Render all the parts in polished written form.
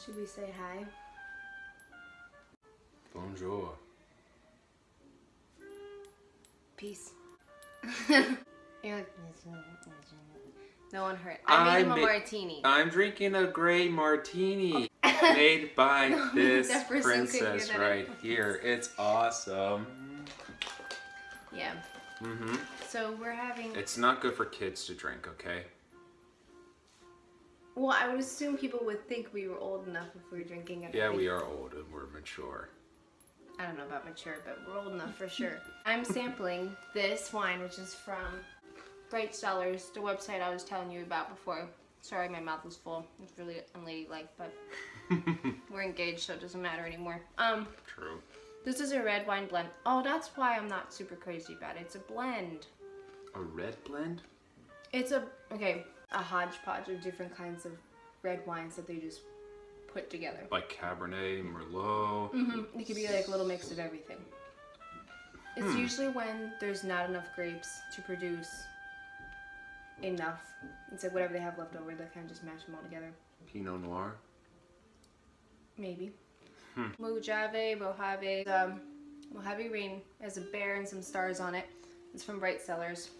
Should we say hi? Bonjour. Peace. You're like, no one heard. I made him a martini. I'm drinking a gray martini made by this That person could hear princess that right anyways. here. It's awesome. Yeah. Mm-hmm. So we're having. It's not good for kids to drink, okay? Well, I would assume people would think we were old enough if we were drinking it. Yeah, we are old and we're mature. I don't know about mature, but we're old enough for sure. I'm sampling this wine, which is from Bright Cellars, the website I was telling you about before. Sorry, my mouth was full. It's really unladylike, but we're engaged, so it doesn't matter anymore. True. This is a red wine blend. Oh, that's why I'm not super crazy about it. It's a blend. A red blend? It's a hodgepodge of different kinds of red wines that they just put together. Like Cabernet, Merlot. Mm-hmm. It could be like a little mix of everything. It's usually when there's not enough grapes to produce enough. It's like whatever they have left over, they kind of just mash them all together. Pinot Noir. Maybe. Mojave, Mojave Rain has a bear and some stars on it. It's from Bright Cellars.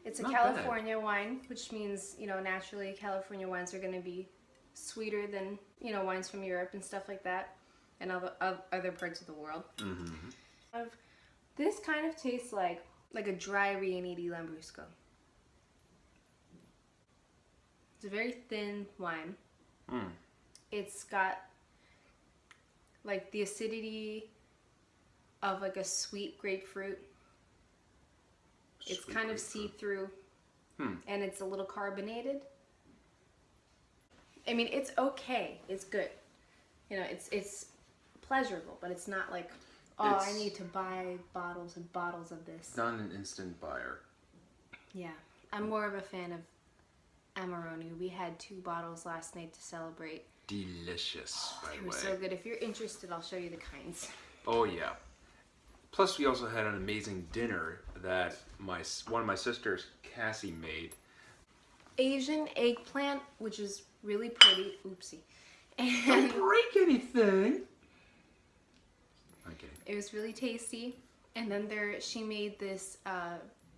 It's a Not California wine, which means, you know, naturally California wines are going to be sweeter than, you know, wines from Europe and stuff like that, and other parts of the world. Mm-hmm. This kind of tastes like a dry Riunite Lambrusco. It's a very thin wine. It's got like the acidity of like a sweet grapefruit. It's Sweet kind of grapefruit. see-through, and it's a little carbonated. I mean, it's okay. It's good. You know, it's pleasurable, but it's not like, oh, I need to buy bottles and bottles of this. Not an instant buyer. Yeah, I'm more of a fan of Amarone. We had 2 bottles last night to celebrate. Delicious, by They the were way. so good. If you're interested, I'll show you the kinds. Oh yeah. Plus, we also had an amazing dinner that one of my sisters, Cassie, made. Asian eggplant, which is really pretty. Oopsie. And Don't break anything. Okay. it was really tasty. And then she made this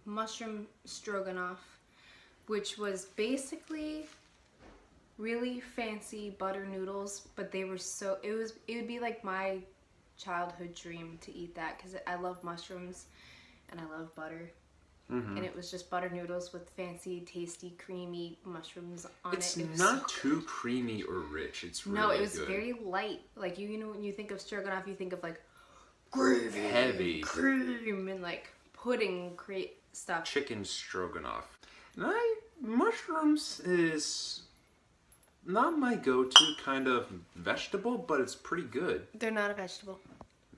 mushroom stroganoff, which was basically really fancy butter noodles, but they were so, it would be like my childhood dream to eat that, because I love mushrooms and I love butter. And it was just butter noodles with fancy, tasty, creamy mushrooms on It's it. It was not too creamy or rich. It's really no, it was good. very light. Like you know, when you think of stroganoff, you think of like gravy, Heavy. cream, and like pudding stuff. Chicken stroganoff. Mushrooms is not my go-to kind of vegetable, but it's pretty good. They're not a vegetable.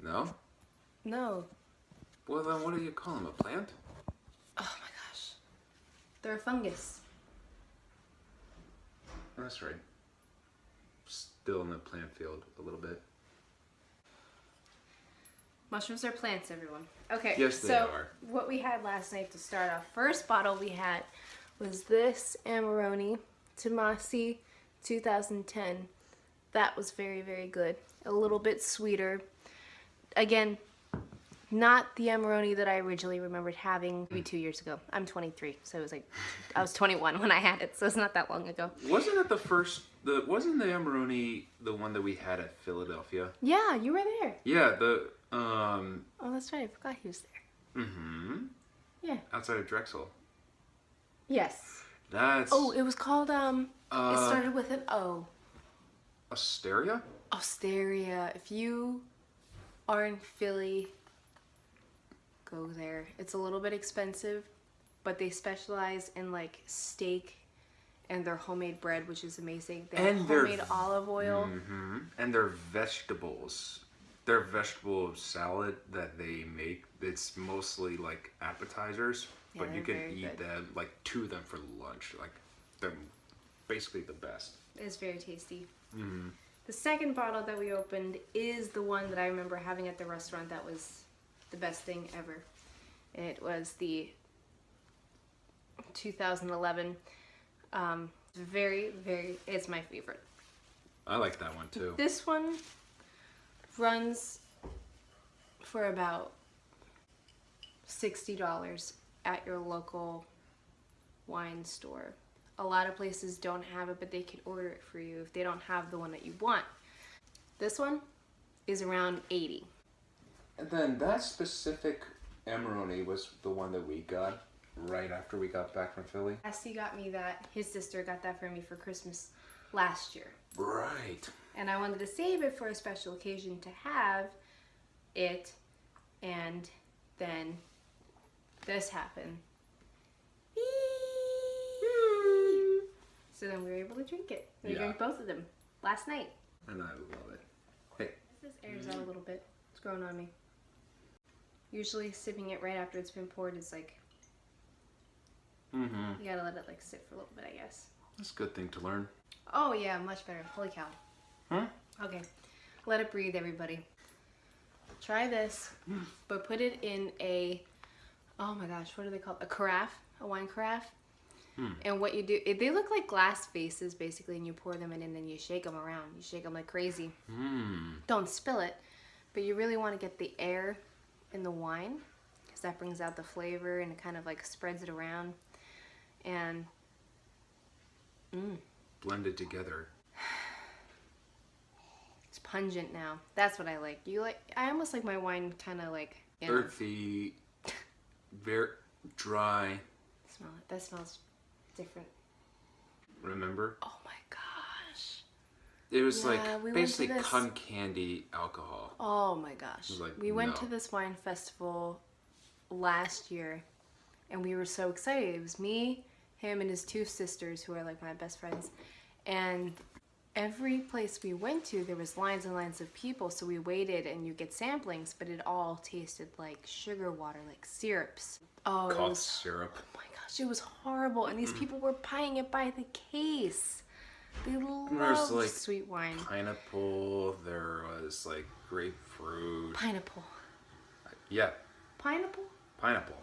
No? No. Well, then what do you call them? A plant? Oh my gosh. They're a fungus. That's right. Still in the plant field a little bit. Mushrooms are plants, everyone. Okay, Yes, they so are. what we had last night to start off, first bottle we had was this Amarone Tomasi 2010. That was very, very good. A little bit sweeter. Again, not the Amarone that I originally remembered having maybe 2 years ago. I'm 23, so it was like, I was 21 when I had it, so it's not that long ago. Wasn't it wasn't the Amarone the one that we had at Philadelphia? Yeah, you were there. Yeah, Oh, that's right, I forgot he was there. Yeah. outside of Drexel. Yes. That's Oh, it was called, it started with an O. Asteria? Osteria. If you are in Philly, go there. It's a little bit expensive, but they specialize in like steak and their homemade bread, which is amazing. They have And their homemade olive oil. And their vegetables. Their vegetable salad that they make, it's mostly like appetizers, Yeah, but you they're can very eat good. them, like 2 of them for lunch. Like, they're basically the best. It's very tasty. The second bottle that we opened is the one that I remember having at the restaurant that was the best thing ever. It was the 2011. It's my favorite. I like that one too. This one runs for about $60 at your local wine store. A lot of places don't have it, but they can order it for you if they don't have the one that you want. This one is around $80. And then that specific Amarone was the one that we got right after we got back from Philly. Esty got me that. His sister got that for me for Christmas last year. Right. And I wanted to save it for a special occasion to have it, and then this happened. So then we were able to drink it. We drank both of them last night. And I love it. Hey. This airs out a little bit. It's growing on me. Usually sipping it right after it's been poured is like, you gotta let it like sit for a little bit, I guess. That's a good thing to learn. Oh yeah, much better. Holy cow. Huh? Okay, let it breathe, everybody. Try this, but put it in a, oh my gosh, what are they called? A carafe, a wine carafe. And what you do, they look like glass vases basically, and you pour them in and then you shake them around. You shake them like crazy. Don't spill it, but you really want to get the air in the wine because that brings out the flavor and it kind of like spreads it around. And Blended together. it's pungent now. That's what I like. I almost like my wine kind of like Earthy, very dry. Smell it. That smells different. Remember? Oh my gosh. It was Yeah, like we went basically to this. cotton candy alcohol. Oh my gosh. was like, We went no. to this wine festival last year and we were so excited. It was me, him, and his two sisters who are like my best friends. And every place we went to, there was lines and lines of people. So we waited and you get samplings, but it all tasted like sugar water, like syrups. Oh, it Cough was, syrup. oh my gosh, it was horrible. And these people were buying it by the case. They There's love like sweet wine. pineapple. There was like grapefruit. Pineapple. Yeah, Pineapple? pineapple.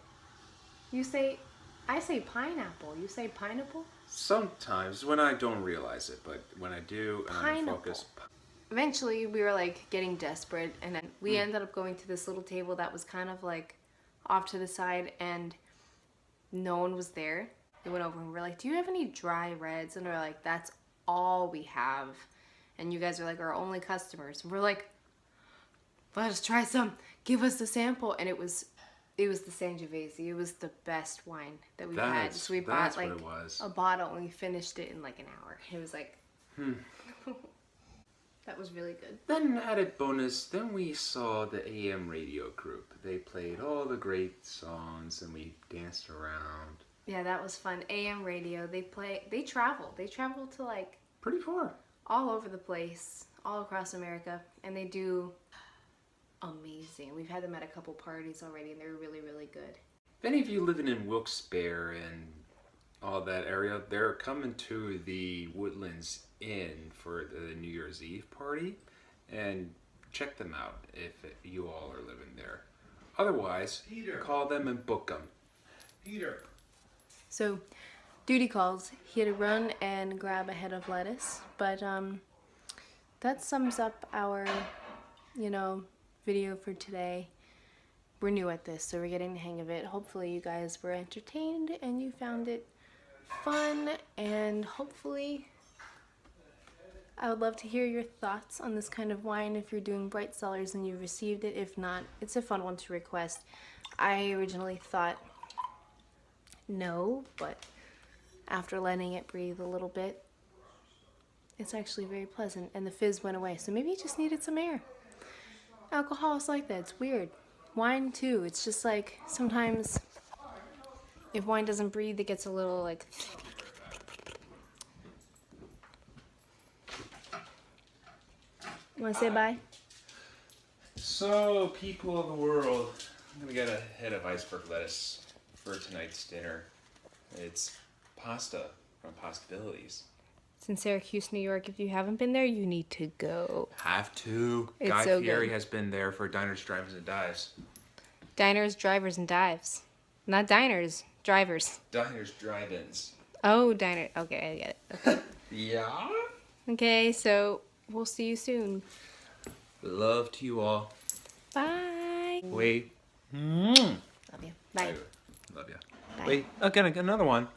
I say pineapple. You say pineapple? Sometimes when I don't realize it, but when I do and I'm Pineapple. focused. Eventually, we were like getting desperate, and then we ended up going to this little table that was kind of like off to the side, and no one was there. We went over and we were like, "Do you have any dry reds?" And they're like, "That's all we have," and you guys are like our only customers. And we're like, "Let us try some. Give us the sample." And it was the Sangiovese. It was the best wine that we've had. So we bought That's like what it was. a bottle and we finished it in like an hour. It was like, that was really good. Then added bonus, then we saw the AM radio group. They played all the great songs and we danced around. Yeah, that was fun. AM radio. They travel. They travel to like Pretty far. all over the place, all across America, and they do amazing. We've had them at a couple parties already, and they're really, really good. If any of you living in Wilkes-Barre and all that area, they're coming to the Woodlands Inn for the New Year's Eve party, and check them out if you all are living there. Otherwise, call them and book them. Peter. So, duty calls. He had to run and grab a head of lettuce, but that sums up our, video for today. We're new at this, so we're getting the hang of it. Hopefully you guys were entertained and you found it fun, and hopefully I would love to hear your thoughts on this kind of wine if you're doing bright cellars and you've received it. If not, it's a fun one to request. I originally thought no, but after letting it breathe a little bit, it's actually very pleasant, and the fizz went away. So maybe you just needed some air. Alcohol is like that. It's weird. Wine too. It's just like sometimes if wine doesn't breathe, it gets a little like. You want to say bye? So, people of the world, I'm gonna get a head of iceberg lettuce for tonight's dinner. It's pasta from Possibilities. It's in Syracuse, New York. If you haven't been there, you need to go. Have to. It's Guy so Fieri good. has been there for Diners, Drivers, and Dives. Diners, drivers, and dives. Not diners, drivers. Diners, Drive-Ins. Oh, diner. Okay, I get it. Okay. Yeah? Okay, so We'll see you soon. Love to you all. Bye. Wait. Love you. Bye. Love ya. Bye. Wait, again, another one.